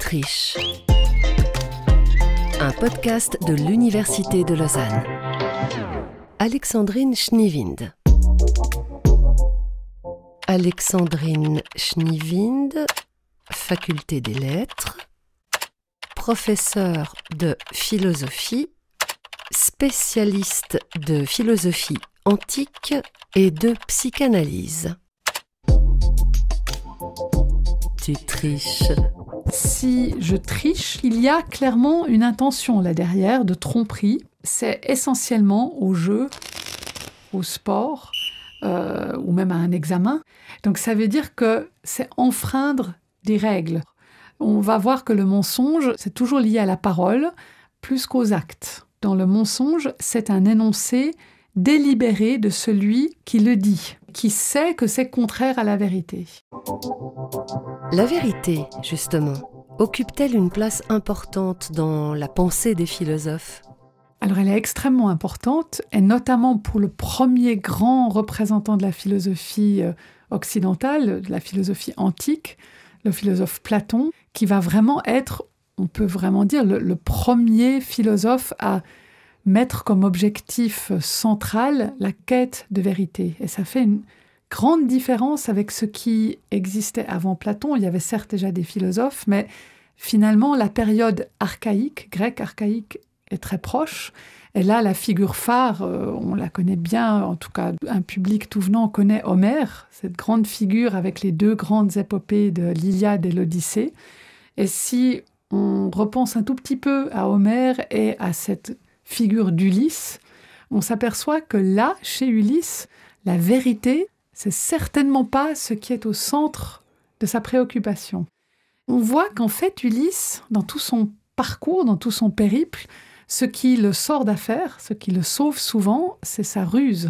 triches. Un podcast de l'Université de Lausanne. Alexandrine Schniewind. Alexandrine Schniewind, Faculté des Lettres, professeure de philosophie, spécialiste de philosophie antique et de psychanalyse. Tu triches. Si je triche, il y a clairement une intention là derrière de tromperie. C'est essentiellement au jeu, au sport ou même à un examen. Donc ça veut dire que c'est enfreindre des règles. On va voir que le mensonge, c'est toujours lié à la parole plus qu'aux actes. Dans le mensonge, c'est un énoncé délibéré de celui qui le dit, qui sait que c'est contraire à la vérité. La vérité, justement, occupe-t-elle une place importante dans la pensée des philosophes ? Alors elle est extrêmement importante, et notamment pour le premier grand représentant de la philosophie occidentale, de la philosophie antique, le philosophe Platon, qui va vraiment être, on peut vraiment dire, le premier philosophe à mettre comme objectif central la quête de vérité. Et ça fait une grande différence avec ce qui existait avant Platon. Il y avait certes déjà des philosophes, mais finalement, la période archaïque, grecque archaïque, est très proche. Et là, la figure phare, on la connaît bien, en tout cas, un public tout venant connaît Homère, cette grande figure avec les deux grandes épopées de l'Iliade et l'Odyssée. Et si on repense un tout petit peu à Homère et à cette figure d'Ulysse, on s'aperçoit que là, chez Ulysse, la vérité, c'est certainement pas ce qui est au centre de sa préoccupation. On voit qu'en fait, Ulysse, dans tout son parcours, dans tout son périple, ce qui le sort d'affaire, ce qui le sauve souvent, c'est sa ruse.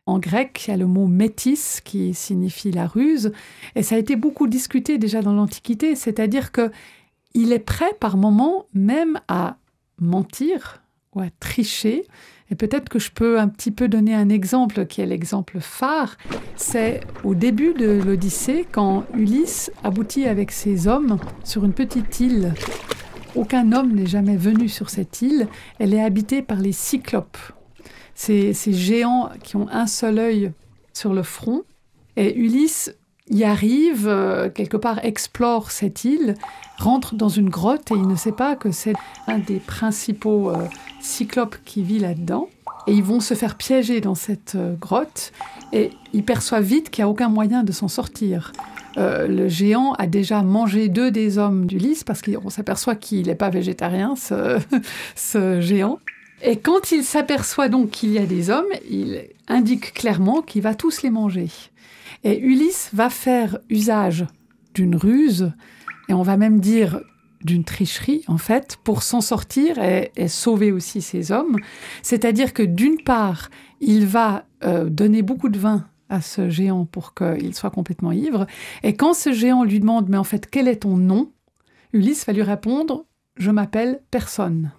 En grec, il y a le mot métis qui signifie la ruse, et ça a été beaucoup discuté déjà dans l'Antiquité, c'est-à-dire qu'il est prêt par moments même à mentir ou à tricher. Et peut-être que je peux un petit peu donner un exemple qui est l'exemple phare. C'est au début de l'Odyssée, quand Ulysse aboutit avec ses hommes sur une petite île. Aucun homme n'est jamais venu sur cette île. Elle est habitée par les Cyclopes. Ces géants qui ont un seul œil sur le front. Et Ulysse y arrive, quelque part explore cette île, rentre dans une grotte et il ne sait pas que c'est un des principaux cyclopes qui vit là-dedans. Et ils vont se faire piéger dans cette grotte et il perçoit vite qu'il n'y a aucun moyen de s'en sortir. Le géant a déjà mangé 2 des hommes d'Ulysse parce qu'on s'aperçoit qu'il n'est pas végétarien, ce géant. Et quand il s'aperçoit donc qu'il y a des hommes, il indique clairement qu'il va tous les manger. Et Ulysse va faire usage d'une ruse, et on va même dire d'une tricherie, en fait, pour s'en sortir et sauver aussi ses hommes. C'est-à-dire que d'une part, il va donner beaucoup de vin à ce géant pour qu'il soit complètement ivre. Et quand ce géant lui demande « Mais en fait, quel est ton nom ?» Ulysse va lui répondre « Je m'appelle personne ».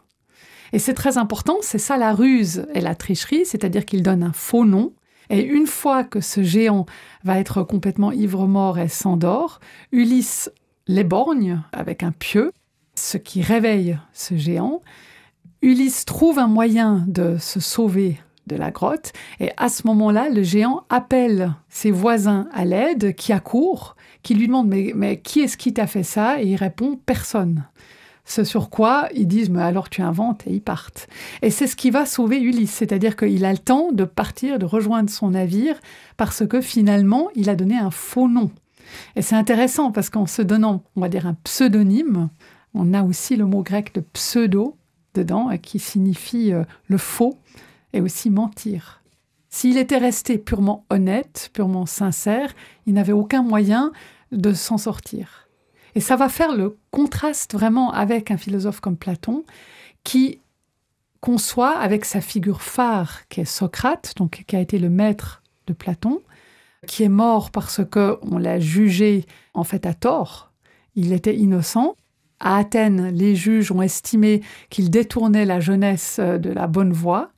Et c'est très important, c'est ça la ruse et la tricherie, c'est-à-dire qu'il donne un faux nom. Et une fois que ce géant va être complètement ivre-mort et s'endort, Ulysse l'éborgne avec un pieu, ce qui réveille ce géant. Ulysse trouve un moyen de se sauver de la grotte, et à ce moment-là, le géant appelle ses voisins à l'aide, qui accourent, qui lui demandent « Mais qui est-ce qui t'a fait ça ?» Et il répond « Personne ». Ce sur quoi ils disent « Mais alors tu inventes » et ils partent. Et c'est ce qui va sauver Ulysse, c'est-à-dire qu'il a le temps de partir, de rejoindre son navire, parce que finalement, il a donné un faux nom. Et c'est intéressant, parce qu'en se donnant, on va dire, un pseudonyme, on a aussi le mot grec de pseudo dedans, qui signifie le faux, et aussi mentir. S'il était resté purement honnête, purement sincère, il n'avait aucun moyen de s'en sortir. Et ça va faire le contraste vraiment avec un philosophe comme Platon, qui conçoit avec sa figure phare, qui est Socrate, donc qui a été le maître de Platon, qui est mort parce qu'on l'a jugé en fait à tort. Il était innocent. À Athènes, les juges ont estimé qu'il détournait la jeunesse de la bonne voie.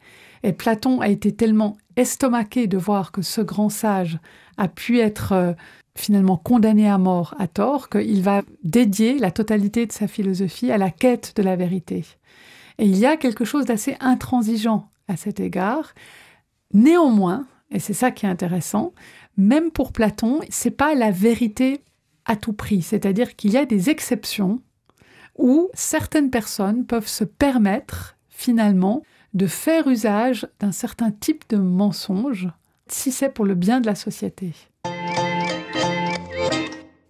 Et Platon a été tellement estomaqué de voir que ce grand sage a pu être finalement condamné à mort à tort, qu'il va dédier la totalité de sa philosophie à la quête de la vérité. Et il y a quelque chose d'assez intransigeant à cet égard. Néanmoins, et c'est ça qui est intéressant, même pour Platon, c'est pas la vérité à tout prix. C'est-à-dire qu'il y a des exceptions où certaines personnes peuvent se permettre, finalement, de faire usage d'un certain type de mensonge, si c'est pour le bien de la société.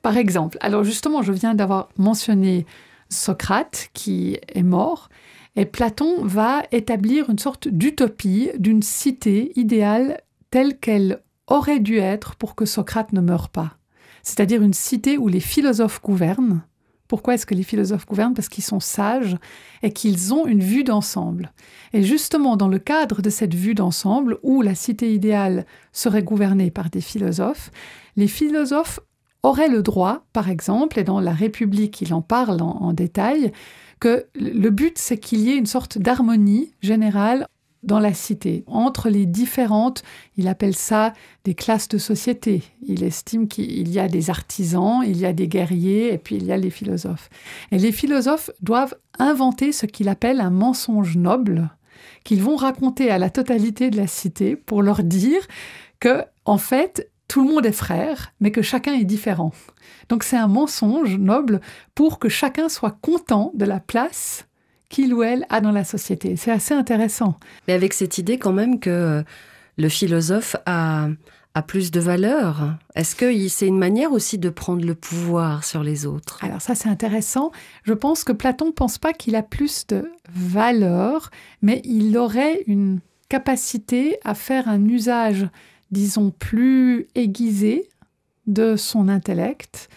Par exemple, alors justement, je viens d'avoir mentionné Socrate, qui est mort, et Platon va établir une sorte d'utopie d'une cité idéale telle qu'elle aurait dû être pour que Socrate ne meure pas. C'est-à-dire une cité où les philosophes gouvernent. Pourquoi est-ce que les philosophes gouvernent ? Parce qu'ils sont sages et qu'ils ont une vue d'ensemble. Et justement, dans le cadre de cette vue d'ensemble, où la cité idéale serait gouvernée par des philosophes, les philosophes auraient le droit, par exemple, et dans la République, il en parle en détail, que le but, c'est qu'il y ait une sorte d'harmonie générale dans la cité, entre les différentes, il appelle ça des classes de société. Il estime qu'il y a des artisans, il y a des guerriers, et puis il y a les philosophes. Et les philosophes doivent inventer ce qu'il appelle un mensonge noble, qu'ils vont raconter à la totalité de la cité pour leur dire que, en fait, tout le monde est frère, mais que chacun est différent. Donc c'est un mensonge noble pour que chacun soit content de la place qu'il ou elle a dans la société. C'est assez intéressant. Mais avec cette idée quand même que le philosophe a plus de valeur. Est-ce que c'est une manière aussi de prendre le pouvoir sur les autres ? Alors ça, c'est intéressant. Je pense que Platon ne pense pas qu'il a plus de valeur, mais il aurait une capacité à faire un usage, disons, plus aiguisé de son intellect,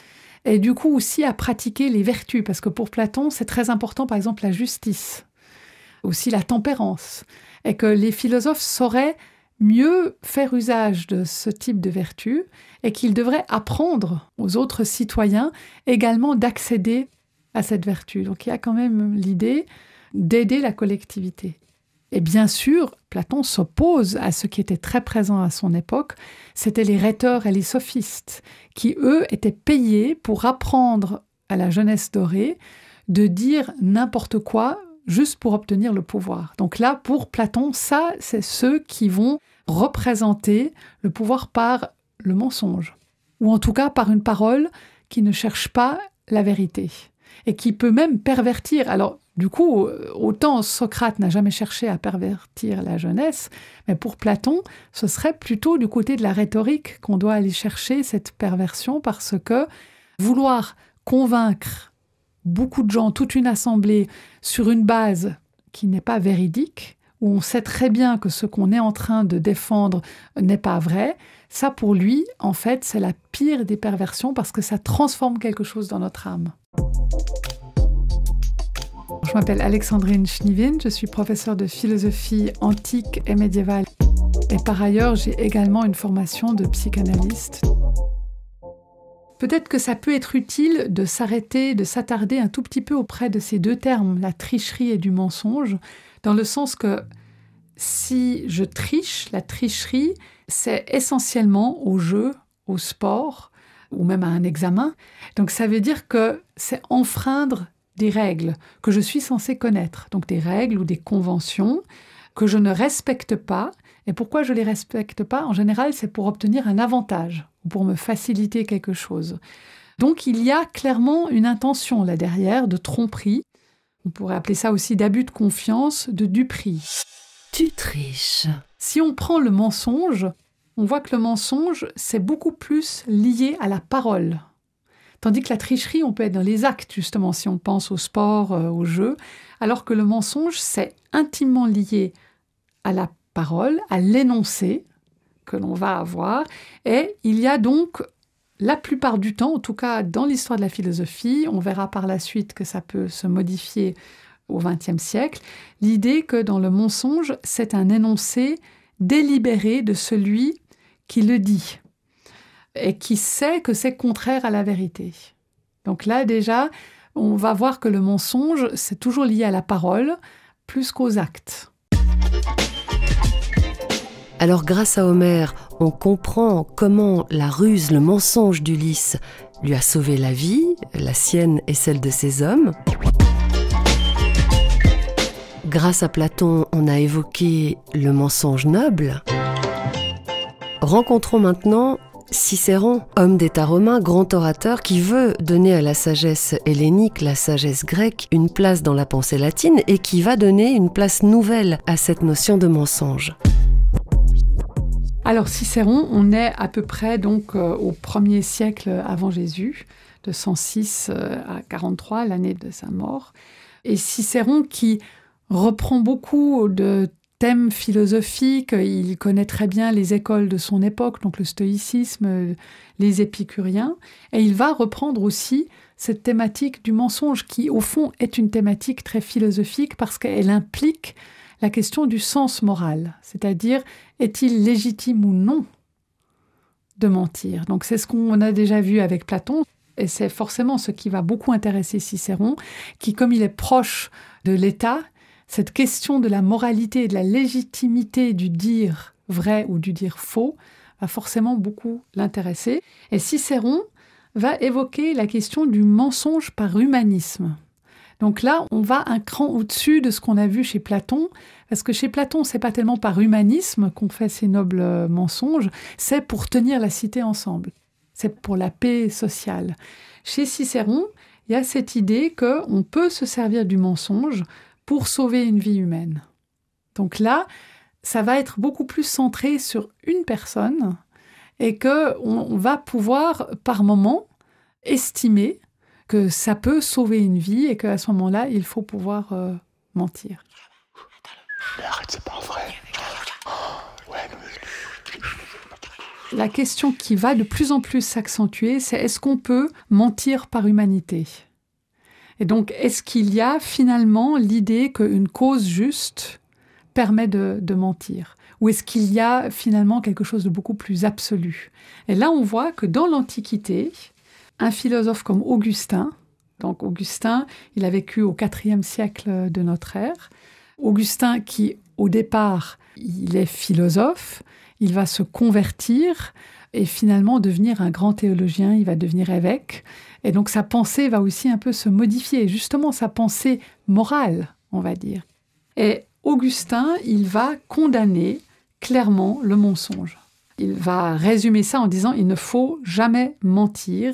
et du coup aussi à pratiquer les vertus, parce que pour Platon, c'est très important, par exemple, la justice, aussi la tempérance, et que les philosophes sauraient mieux faire usage de ce type de vertus, et qu'ils devraient apprendre aux autres citoyens également d'accéder à cette vertu. Donc il y a quand même l'idée d'aider la collectivité. Et bien sûr, Platon s'oppose à ce qui était très présent à son époque, c'était les rhéteurs et les sophistes, qui, eux, étaient payés pour apprendre à la jeunesse dorée de dire n'importe quoi juste pour obtenir le pouvoir. Donc là, pour Platon, ça, c'est ceux qui vont représenter le pouvoir par le mensonge, ou en tout cas par une parole qui ne cherche pas la vérité, et qui peut même pervertir. Alors, du coup, autant Socrate n'a jamais cherché à pervertir la jeunesse, mais pour Platon, ce serait plutôt du côté de la rhétorique qu'on doit aller chercher cette perversion, parce que vouloir convaincre beaucoup de gens, toute une assemblée, sur une base qui n'est pas véridique, où on sait très bien que ce qu'on est en train de défendre n'est pas vrai, ça pour lui, en fait, c'est la pire des perversions, parce que ça transforme quelque chose dans notre âme. Je m'appelle Alexandrine Schnivin, je suis professeure de philosophie antique et médiévale. Et par ailleurs, j'ai également une formation de psychanalyste. Peut-être que ça peut être utile de s'arrêter, de s'attarder un tout petit peu auprès de ces deux termes, la tricherie et du mensonge, dans le sens que si je triche, la tricherie, c'est essentiellement au jeu, au sport, ou même à un examen. Donc ça veut dire que c'est enfreindre des règles que je suis censée connaître, donc des règles ou des conventions que je ne respecte pas. Et pourquoi je ne les respecte pas ? En général, c'est pour obtenir un avantage ou pour me faciliter quelque chose. Donc il y a clairement une intention là derrière de tromperie. On pourrait appeler ça aussi d'abus de confiance, de duperie. Tu triches. Si on prend le mensonge, on voit que le mensonge, c'est beaucoup plus lié à la parole. Tandis que la tricherie, on peut être dans les actes, justement, si on pense au sport, au jeu, alors que le mensonge, c'est intimement lié à la parole, à l'énoncé que l'on va avoir. Et il y a donc, la plupart du temps, en tout cas dans l'histoire de la philosophie, on verra par la suite que ça peut se modifier au XXe siècle, l'idée que dans le mensonge, c'est un énoncé délibéré de celui qui le dit, et qui sait que c'est contraire à la vérité. Donc là, déjà, on va voir que le mensonge, c'est toujours lié à la parole, plus qu'aux actes. Alors grâce à Homère, on comprend comment la ruse, le mensonge d'Ulysse lui a sauvé la vie, la sienne et celle de ses hommes. Grâce à Platon, on a évoqué le mensonge noble. Rencontrons maintenant Cicéron, homme d'État romain, grand orateur qui veut donner à la sagesse hellénique, la sagesse grecque, une place dans la pensée latine et qui va donner une place nouvelle à cette notion de mensonge. Alors Cicéron, on est à peu près donc au 1er siècle avant Jésus, de 106 à 43, l'année de sa mort. Et Cicéron qui reprend beaucoup de thèmes philosophiques, il connaît très bien les écoles de son époque, donc le stoïcisme, les épicuriens, et il va reprendre aussi cette thématique du mensonge qui, au fond, est une thématique très philosophique parce qu'elle implique la question du sens moral, c'est-à-dire est-il légitime ou non de mentir. Donc c'est ce qu'on a déjà vu avec Platon, et c'est forcément ce qui va beaucoup intéresser Cicéron, qui, comme il est proche de l'État, cette question de la moralité et de la légitimité du dire vrai ou du dire faux va forcément beaucoup l'intéresser. Et Cicéron va évoquer la question du mensonge par humanisme. Donc là, on va un cran au-dessus de ce qu'on a vu chez Platon, parce que chez Platon, c'est pas tellement par humanisme qu'on fait ces nobles mensonges, c'est pour tenir la cité ensemble. C'est pour la paix sociale. Chez Cicéron, il y a cette idée qu'on peut se servir du mensonge pour sauver une vie humaine. Donc là, ça va être beaucoup plus centré sur une personne et qu'on va pouvoir, par moment, estimer que ça peut sauver une vie et qu'à ce moment-là, il faut pouvoir mentir. Mais arrête, c'est pas vrai. La question qui va de plus en plus s'accentuer, c'est est-ce qu'on peut mentir par humanité ? Et donc, est-ce qu'il y a finalement l'idée qu'une cause juste permet de mentir ? Ou est-ce qu'il y a finalement quelque chose de beaucoup plus absolu ? Et là, on voit que dans l'Antiquité, un philosophe comme Augustin, donc Augustin, il a vécu au IVe siècle de notre ère, Augustin qui, au départ, il est philosophe, il va se convertir et finalement devenir un grand théologien, il va devenir évêque. Et donc sa pensée va aussi un peu se modifier, justement sa pensée morale, on va dire. Et Augustin, il va condamner clairement le mensonge. Il va résumer ça en disant « il ne faut jamais mentir,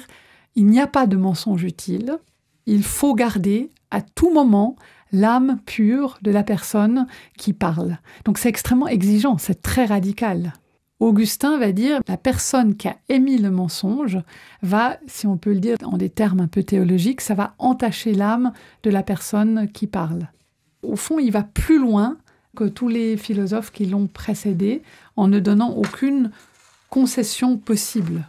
il n'y a pas de mensonge utile, il faut garder à tout moment l'âme pure de la personne qui parle ». Donc c'est extrêmement exigeant, c'est très radical. Augustin va dire la personne qui a émis le mensonge va, si on peut le dire en des termes un peu théologiques, ça va entacher l'âme de la personne qui parle. Au fond, il va plus loin que tous les philosophes qui l'ont précédé en ne donnant aucune concession possible.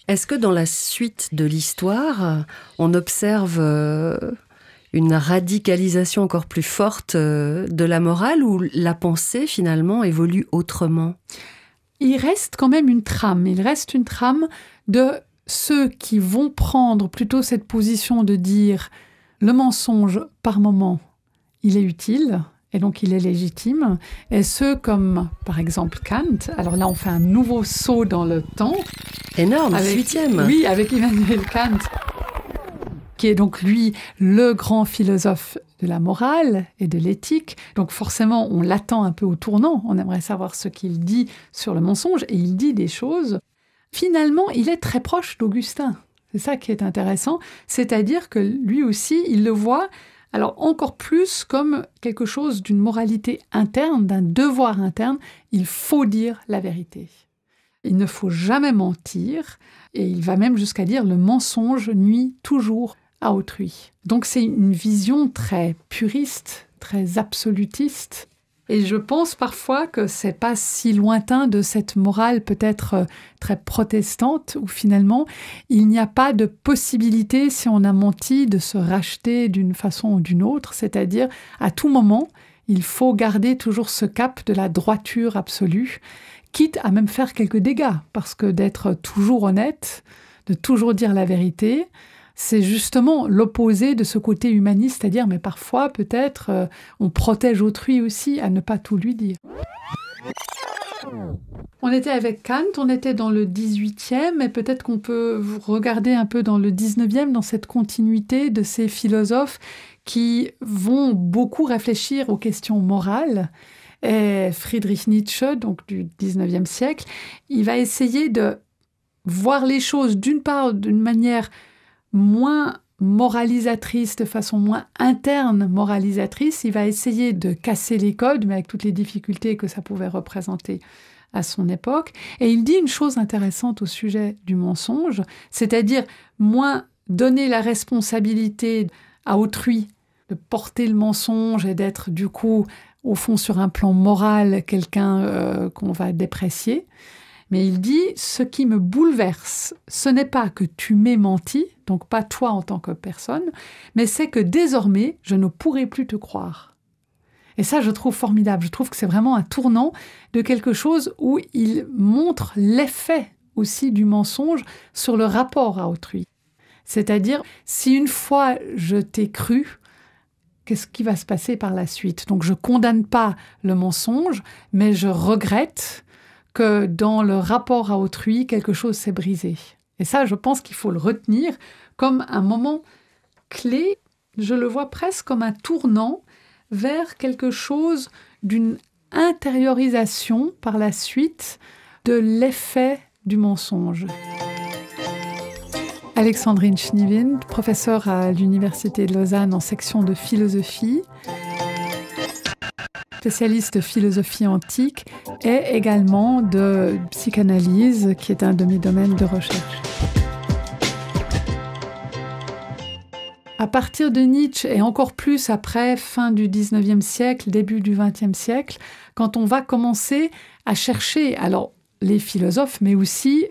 Est-ce que dans la suite de l'histoire, on observe une radicalisation encore plus forte de la morale ou la pensée finalement évolue autrement ? Il reste quand même une trame. Il reste une trame de ceux qui vont prendre plutôt cette position de dire le mensonge par moment, il est utile. Et donc, il est légitime. Et ceux comme, par exemple, Kant, alors là, on fait un nouveau saut dans le temps. Énorme, 8e. Oui, avec Immanuel Kant, qui est donc, lui, le grand philosophe de la morale et de l'éthique. Donc, forcément, on l'attend un peu au tournant. On aimerait savoir ce qu'il dit sur le mensonge. Et il dit des choses. Finalement, il est très proche d'Augustin. C'est ça qui est intéressant. C'est-à-dire que lui aussi, il le voit... Alors encore plus comme quelque chose d'une moralité interne, d'un devoir interne, il faut dire la vérité. Il ne faut jamais mentir, et il va même jusqu'à dire le mensonge nuit toujours à autrui. Donc c'est une vision très puriste, très absolutiste, et je pense parfois que c'est pas si lointain de cette morale peut-être très protestante où finalement il n'y a pas de possibilité, si on a menti, de se racheter d'une façon ou d'une autre. C'est-à-dire, à tout moment, il faut garder toujours ce cap de la droiture absolue, quitte à même faire quelques dégâts. Parce que d'être toujours honnête, de toujours dire la vérité, c'est justement l'opposé de ce côté humaniste, c'est-à-dire, mais parfois, peut-être, on protège autrui aussi à ne pas tout lui dire. On était avec Kant, on était dans le 18e, mais peut-être qu'on peut regarder un peu dans le 19e, dans cette continuité de ces philosophes qui vont beaucoup réfléchir aux questions morales. Et Friedrich Nietzsche, donc du 19e siècle, il va essayer de voir les choses d'une part d'une manière moins moralisatrice, de façon moins interne moralisatrice. Il va essayer de casser les codes, mais avec toutes les difficultés que ça pouvait représenter à son époque. Et il dit une chose intéressante au sujet du mensonge, c'est-à-dire moins donner la responsabilité à autrui de porter le mensonge et d'être du coup, au fond, sur un plan moral, quelqu'un qu'on va déprécier. Mais il dit, ce qui me bouleverse, ce n'est pas que tu m'aies menti, donc pas toi en tant que personne, mais c'est que désormais, je ne pourrai plus te croire. Et ça, je trouve formidable. Je trouve que c'est vraiment un tournant de quelque chose où il montre l'effet aussi du mensonge sur le rapport à autrui. C'est-à-dire, si une fois je t'ai cru, qu'est-ce qui va se passer par la suite? Donc, je ne condamne pas le mensonge, mais je regrette que dans le rapport à autrui, quelque chose s'est brisé. Et ça, je pense qu'il faut le retenir comme un moment clé. Je le vois presque comme un tournant vers quelque chose d'une intériorisation par la suite de l'effet du mensonge. Alexandrine Schniewind, professeure à l'Université de Lausanne en section de philosophie, spécialiste de philosophie antique et également de psychanalyse, qui est un de mes domaines de recherche. À partir de Nietzsche, et encore plus après, fin du 19e siècle, début du 20e siècle, quand on va commencer à chercher, alors les philosophes, mais aussi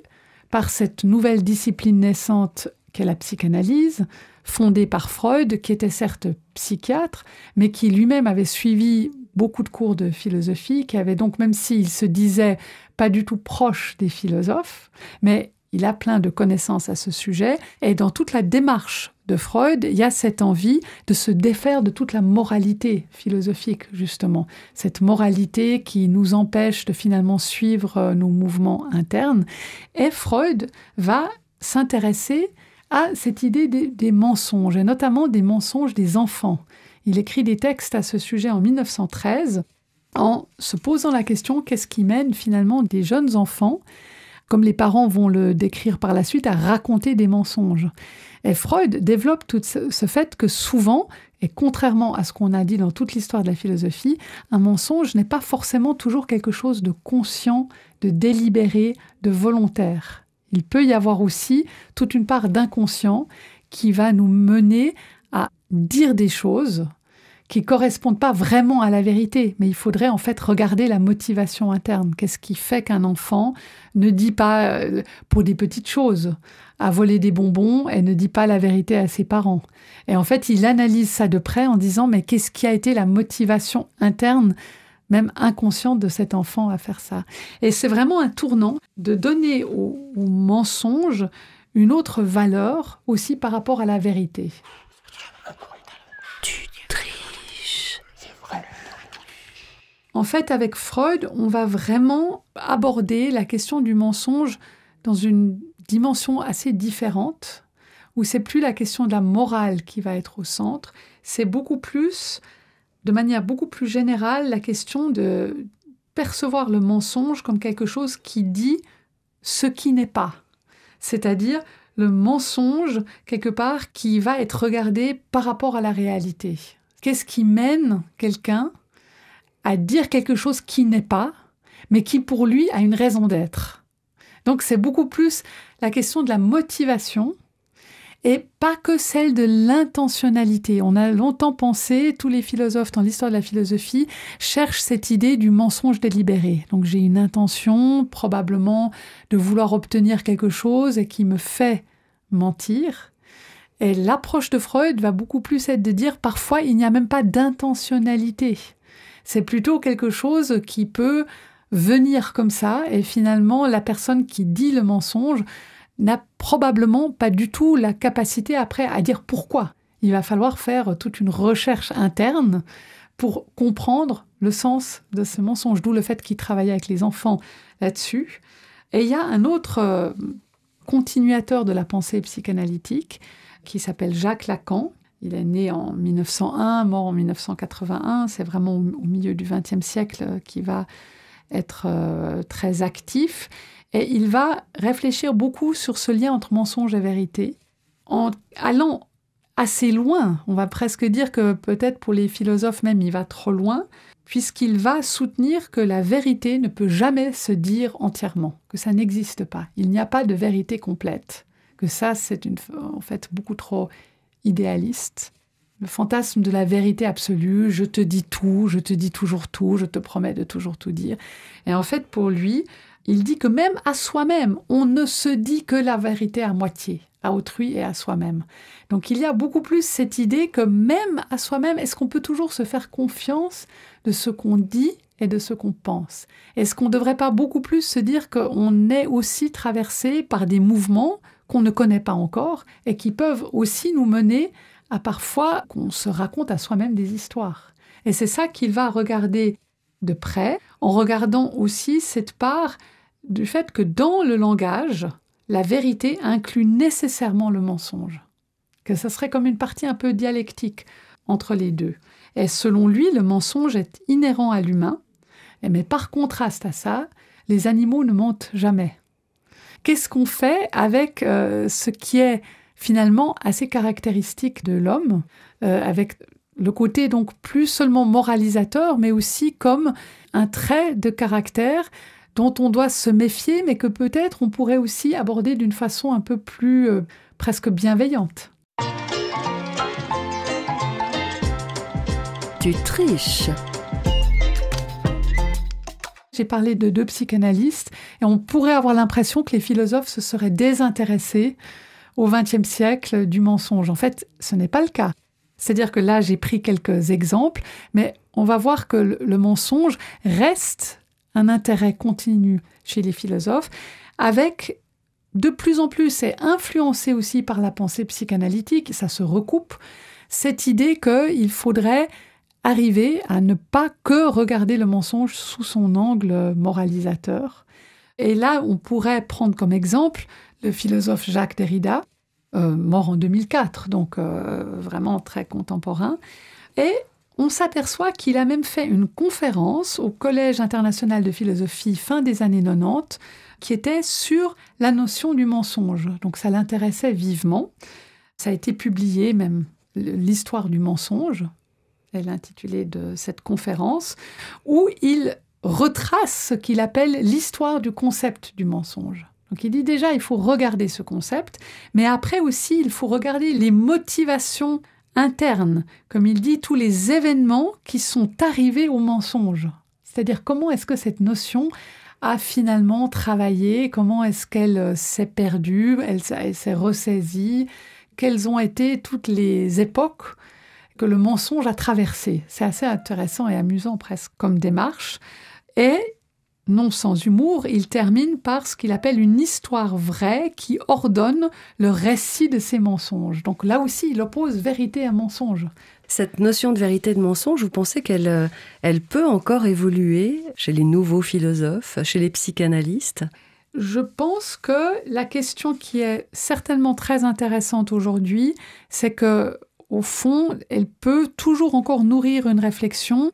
par cette nouvelle discipline naissante qu'est la psychanalyse, fondée par Freud, qui était certes psychiatre, mais qui lui-même avait suivi beaucoup de cours de philosophie, qui avait donc, même s'il se disait pas du tout proche des philosophes, mais il a plein de connaissances à ce sujet. Et dans toute la démarche de Freud, il y a cette envie de se défaire de toute la moralité philosophique, justement. Cette moralité qui nous empêche de finalement suivre nos mouvements internes. Et Freud va s'intéresser à cette idée des mensonges, et notamment des mensonges des enfants. Il écrit des textes à ce sujet en 1913, en se posant la question, qu'est-ce qui mène finalement des jeunes enfants, comme les parents vont le décrire par la suite, à raconter des mensonges. Et Freud développe tout ce fait que souvent, et contrairement à ce qu'on a dit dans toute l'histoire de la philosophie, un mensonge n'est pas forcément toujours quelque chose de conscient, de délibéré, de volontaire. Il peut y avoir aussi toute une part d'inconscient qui va nous mener à dire des choses qui ne correspondent pas vraiment à la vérité, mais il faudrait en fait regarder la motivation interne. Qu'est-ce qui fait qu'un enfant ne dit pas, pour des petites choses, à voler des bonbons et ne dit pas la vérité à ses parents? Et en fait, il analyse ça de près en disant, mais qu'est-ce qui a été la motivation interne, même inconsciente, de cet enfant à faire ça? Et c'est vraiment un tournant de donner au mensonge une autre valeur aussi par rapport à la vérité. En fait, avec Freud, on va vraiment aborder la question du mensonge dans une dimension assez différente, où c'est plus la question de la morale qui va être au centre, c'est beaucoup plus, de manière beaucoup plus générale, la question de percevoir le mensonge comme quelque chose qui dit ce qui n'est pas. C'est-à-dire le mensonge, quelque part, qui va être regardé par rapport à la réalité. Qu'est-ce qui mène quelqu'un à dire quelque chose qui n'est pas, mais qui pour lui a une raison d'être. Donc c'est beaucoup plus la question de la motivation et pas que celle de l'intentionnalité. On a longtemps pensé, tous les philosophes dans l'histoire de la philosophie cherchent cette idée du mensonge délibéré. Donc j'ai une intention probablement de vouloir obtenir quelque chose et qui me fait mentir. Et l'approche de Freud va beaucoup plus être de dire parfois il n'y a même pas d'intentionnalité. C'est plutôt quelque chose qui peut venir comme ça et finalement la personne qui dit le mensonge n'a probablement pas du tout la capacité après à dire pourquoi. Il va falloir faire toute une recherche interne pour comprendre le sens de ce mensonge, d'où le fait qu'il travaille avec les enfants là-dessus. Et il y a un autre continuateur de la pensée psychanalytique qui s'appelle Jacques Lacan. Il est né en 1901, mort en 1981. C'est vraiment au milieu du XXe siècle qu'il va être très actif. Et il va réfléchir beaucoup sur ce lien entre mensonge et vérité, en allant assez loin. On va presque dire que peut-être pour les philosophes même, il va trop loin, puisqu'il va soutenir que la vérité ne peut jamais se dire entièrement, que ça n'existe pas. Il n'y a pas de vérité complète, que ça, c'est en fait beaucoup trop idéaliste. Le fantasme de la vérité absolue, je te dis tout, je te dis toujours tout, je te promets de toujours tout dire. Et en fait, pour lui, il dit que même à soi-même, on ne se dit que la vérité à moitié, à autrui et à soi-même. Donc il y a beaucoup plus cette idée que même à soi-même, est-ce qu'on peut toujours se faire confiance de ce qu'on dit et de ce qu'on pense? Est-ce qu'on ne devrait pas beaucoup plus se dire qu'on est aussi traversé par des mouvements qu'on ne connaît pas encore et qui peuvent aussi nous mener à parfois qu'on se raconte à soi-même des histoires? Et c'est ça qu'il va regarder de près, en regardant aussi cette part du fait que dans le langage, la vérité inclut nécessairement le mensonge. Que ça serait comme une partie un peu dialectique entre les deux. Et selon lui, le mensonge est inhérent à l'humain, mais par contraste à ça, les animaux ne mentent jamais. Qu'est-ce qu'on fait avec ce qui est finalement assez caractéristique de l'homme, avec le côté donc plus seulement moralisateur, mais aussi comme un trait de caractère dont on doit se méfier, mais que peut-être on pourrait aussi aborder d'une façon un peu plus presque bienveillante. Tu triches. J'ai parlé de 2 psychanalystes et on pourrait avoir l'impression que les philosophes se seraient désintéressés au XXe siècle du mensonge. En fait, ce n'est pas le cas. C'est-à-dire que là, j'ai pris quelques exemples, mais on va voir que le mensonge reste un intérêt continu chez les philosophes, avec de plus en plus, et influencé aussi par la pensée psychanalytique, ça se recoupe, cette idée qu'il faudrait arriver à ne pas que regarder le mensonge sous son angle moralisateur. Et là, on pourrait prendre comme exemple le philosophe Jacques Derrida, mort en 2004, donc vraiment très contemporain. Et on s'aperçoit qu'il a même fait une conférence au Collège international de philosophie fin des années 90, qui était sur la notion du mensonge. Donc ça l'intéressait vivement. Ça a été publié, même l'histoire du mensonge, est l'intitulé de cette conférence, où il retrace ce qu'il appelle l'histoire du concept du mensonge. Donc il dit déjà, il faut regarder ce concept, mais après aussi, il faut regarder les motivations internes, comme il dit, tous les événements qui sont arrivés au mensonge. C'est-à-dire comment est-ce que cette notion a finalement travaillé, comment est-ce qu'elle s'est perdue, elle s'est ressaisie, quelles ont été toutes les époques que le mensonge a traversées. C'est assez intéressant et amusant presque comme démarche. Et non sans humour, il termine par ce qu'il appelle une histoire vraie qui ordonne le récit de ces mensonges. Donc là aussi, il oppose vérité à mensonge. Cette notion de vérité et de mensonge, vous pensez qu'elle peut encore évoluer chez les nouveaux philosophes, chez les psychanalystes ? Je pense que la question qui est certainement très intéressante aujourd'hui, c'est que, au fond, elle peut toujours encore nourrir une réflexion,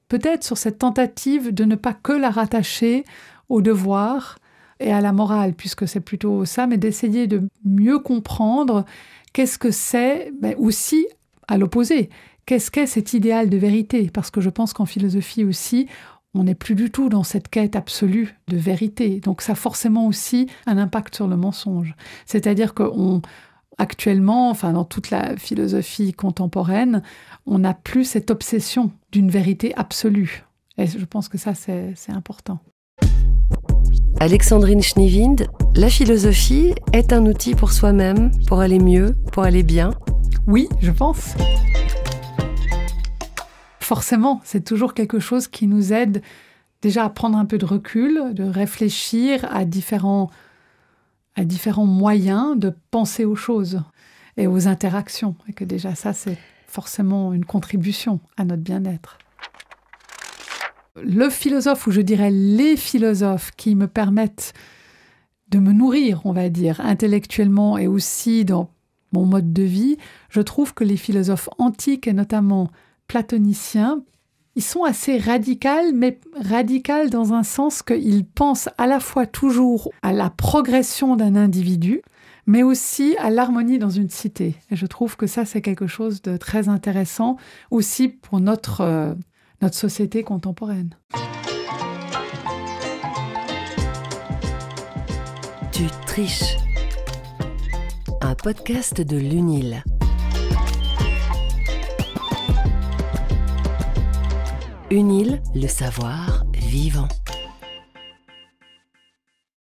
peut-être sur cette tentative de ne pas que la rattacher au devoir et à la morale, puisque c'est plutôt ça, mais d'essayer de mieux comprendre qu'est-ce que c'est, mais aussi à l'opposé, qu'est-ce qu'est cet idéal de vérité, parce que je pense qu'en philosophie aussi, on n'est plus du tout dans cette quête absolue de vérité. Donc ça a forcément aussi un impact sur le mensonge. C'est-à-dire actuellement, enfin dans toute la philosophie contemporaine, on n'a plus cette obsession d'une vérité absolue. Et je pense que ça, c'est important. Alexandrine Schneewind, la philosophie est un outil pour soi-même, pour aller mieux, pour aller bien ? Oui, je pense. Forcément, c'est toujours quelque chose qui nous aide déjà à prendre un peu de recul, de réfléchir à différents à différents moyens de penser aux choses et aux interactions. Et que déjà ça, c'est forcément une contribution à notre bien-être. Le philosophe, ou je dirais les philosophes qui me permettent de me nourrir, on va dire, intellectuellement et aussi dans mon mode de vie, je trouve que les philosophes antiques, et notamment platoniciens, ils sont assez radicaux, mais radicaux dans un sens qu'ils pensent à la fois toujours à la progression d'un individu, mais aussi à l'harmonie dans une cité. Et je trouve que ça, c'est quelque chose de très intéressant aussi pour notre société contemporaine. Tu triches. Un podcast de l'UNIL. UNIL, le savoir vivant.